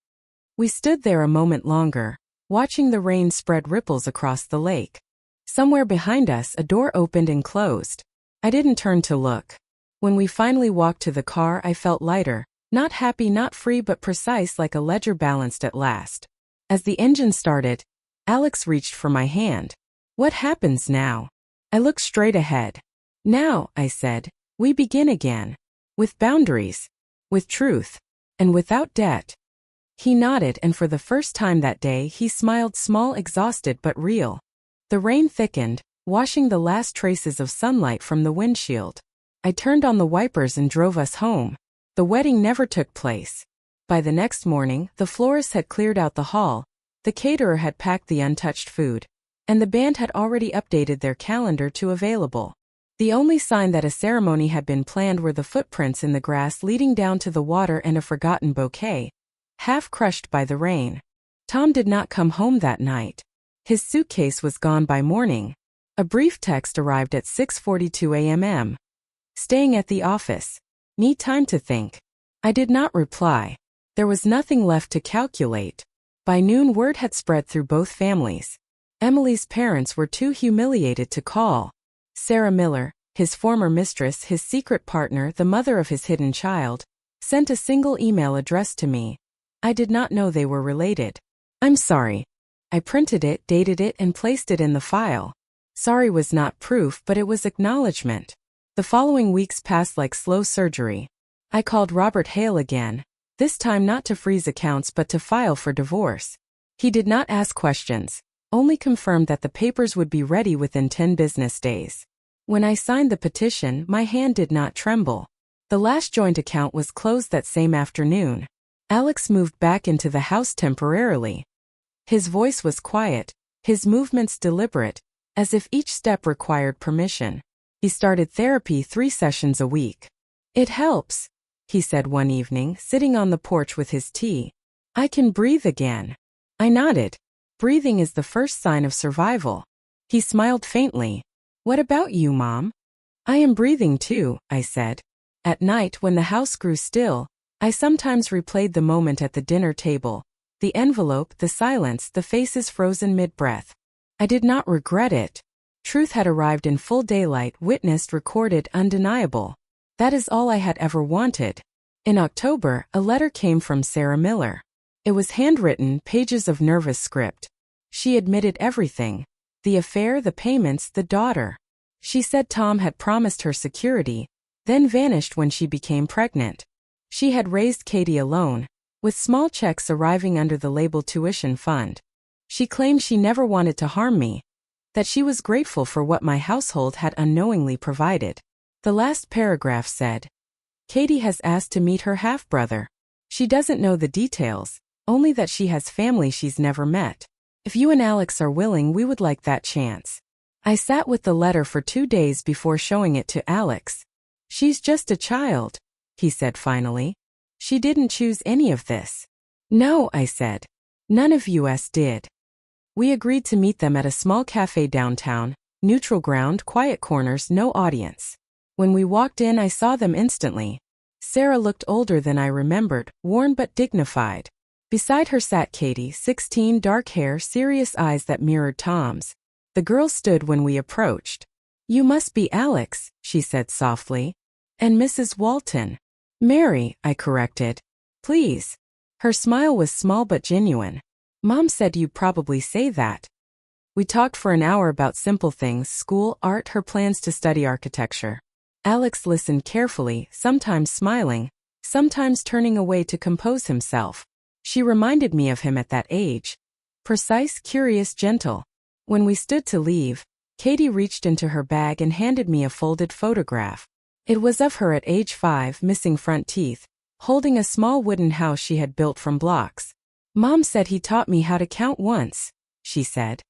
We stood there a moment longer, watching the rain spread ripples across the lake. Somewhere behind us, a door opened and closed. I didn't turn to look. When we finally walked to the car, I felt lighter, not happy, not free, but precise, like a ledger balanced at last. As the engine started, Alex reached for my hand. "What happens now?" I looked straight ahead. "Now," I said, "we begin again. With boundaries. With truth. And without debt." He nodded, and for the first time that day he smiled, small, exhausted but real. The rain thickened, washing the last traces of sunlight from the windshield. I turned on the wipers and drove us home. The wedding never took place. By the next morning, the florist had cleared out the hall, the caterer had packed the untouched food, and the band had already updated their calendar to available. The only sign that a ceremony had been planned were the footprints in the grass leading down to the water and a forgotten bouquet, half crushed by the rain. Tom did not come home that night. His suitcase was gone by morning. A brief text arrived at 6:42 a.m. "Staying at the office. Need time to think." I did not reply. There was nothing left to calculate. By noon, word had spread through both families. Emily's parents were too humiliated to call. Sarah Miller, his former mistress, his secret partner, the mother of his hidden child, sent a single email addressed to me. I did not know they were related. "I'm sorry." I printed it, dated it, and placed it in the file. Sorry was not proof, but it was acknowledgement. The following weeks passed like slow surgery. I called Robert Hale again, this time not to freeze accounts but to file for divorce. He did not ask questions, only confirmed that the papers would be ready within 10 business days. When I signed the petition, my hand did not tremble. The last joint account was closed that same afternoon. Alex moved back into the house temporarily. His voice was quiet, his movements deliberate, as if each step required permission. He started therapy 3 sessions a week. "It helps," he said one evening, sitting on the porch with his tea. "I can breathe again." I nodded. Breathing is the first sign of survival. He smiled faintly. "What about you, Mom?" "I am breathing too," I said. At night, when the house grew still, I sometimes replayed the moment at the dinner table. The envelope, the silence, the faces frozen mid-breath. I did not regret it. Truth had arrived in full daylight, witnessed, recorded, undeniable. That is all I had ever wanted. In October, a letter came from Sarah Miller. It was handwritten, pages of nervous script. She admitted everything. The affair, the payments, the daughter. She said Tom had promised her security, then vanished when she became pregnant. She had raised Katie alone, with small checks arriving under the label tuition fund. She claimed she never wanted to harm me, that she was grateful for what my household had unknowingly provided. The last paragraph said, Katie has asked to meet her half-brother. She doesn't know the details, only that she has family she's never met. If you and Alex are willing, we would like that chance. I sat with the letter for 2 days before showing it to Alex. She's just a child, he said finally. She didn't choose any of this. No, I said. None of us did. We agreed to meet them at a small cafe downtown, neutral ground, quiet corners, no audience. When we walked in, I saw them instantly. Sarah looked older than I remembered, worn but dignified. Beside her sat Katie, 16, dark hair, serious eyes that mirrored Tom's. The girl stood when we approached. You must be Alex, she said softly. And Mrs. Walton. Mary, I corrected. Please. Her smile was small but genuine. Mom said you'd probably say that. We talked for an hour about simple things, school, art, her plans to study architecture. Alex listened carefully, sometimes smiling, sometimes turning away to compose himself. She reminded me of him at that age. Precise, curious, gentle. When we stood to leave, Katie reached into her bag and handed me a folded photograph. It was of her at age 5, missing front teeth, holding a small wooden house she had built from blocks. Mom said he taught me how to count once, she said.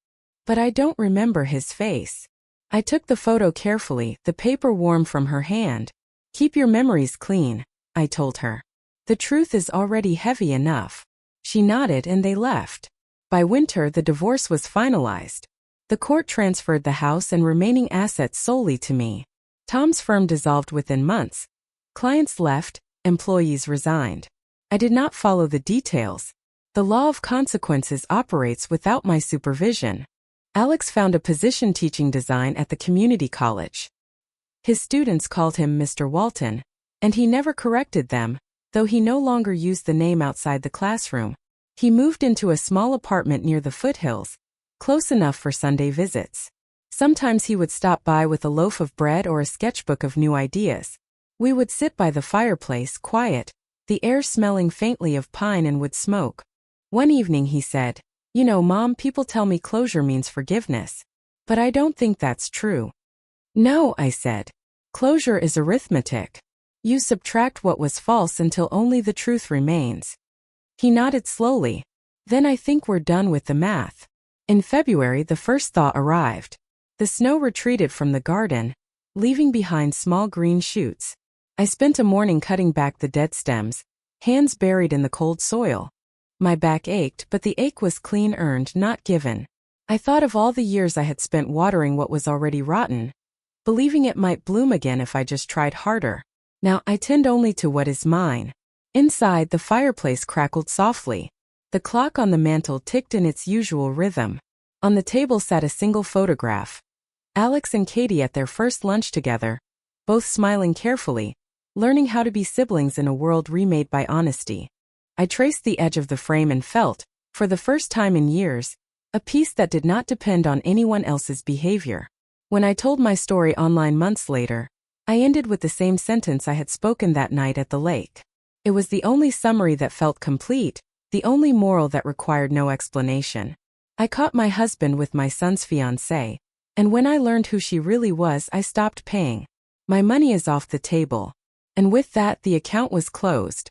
But I don't remember his face. I took the photo carefully, the paper warm from her hand. Keep your memories clean, I told her. The truth is already heavy enough. She nodded and they left. By winter, the divorce was finalized. The court transferred the house and remaining assets solely to me. Tom's firm dissolved within months. Clients left, employees resigned. I did not follow the details. The law of consequences operates without my supervision. Alex found a position teaching design at the community college. His students called him Mr. Walton, and he never corrected them, though he no longer used the name outside the classroom. He moved into a small apartment near the foothills, close enough for Sunday visits. Sometimes he would stop by with a loaf of bread or a sketchbook of new ideas. We would sit by the fireplace, quiet, the air smelling faintly of pine and wood smoke. One evening he said, You know, Mom, people tell me closure means forgiveness. But I don't think that's true. No, I said. Closure is arithmetic. You subtract what was false until only the truth remains. He nodded slowly. Then I think we're done with the math. In February, the first thaw arrived. The snow retreated from the garden, leaving behind small green shoots. I spent a morning cutting back the dead stems, hands buried in the cold soil. My back ached, but the ache was clean earned, not given. I thought of all the years I had spent watering what was already rotten, believing it might bloom again if I just tried harder. Now I tend only to what is mine. Inside, the fireplace crackled softly. The clock on the mantel ticked in its usual rhythm. On the table sat a single photograph. Alex and Katie at their first lunch together, both smiling carefully, learning how to be siblings in a world remade by honesty. I traced the edge of the frame and felt, for the first time in years, a peace that did not depend on anyone else's behavior. When I told my story online months later, I ended with the same sentence I had spoken that night at the lake. It was the only summary that felt complete, the only moral that required no explanation. I caught my husband with my son's fiancée, and when I learned who she really was, I stopped paying. My money is off the table. And with that, the account was closed.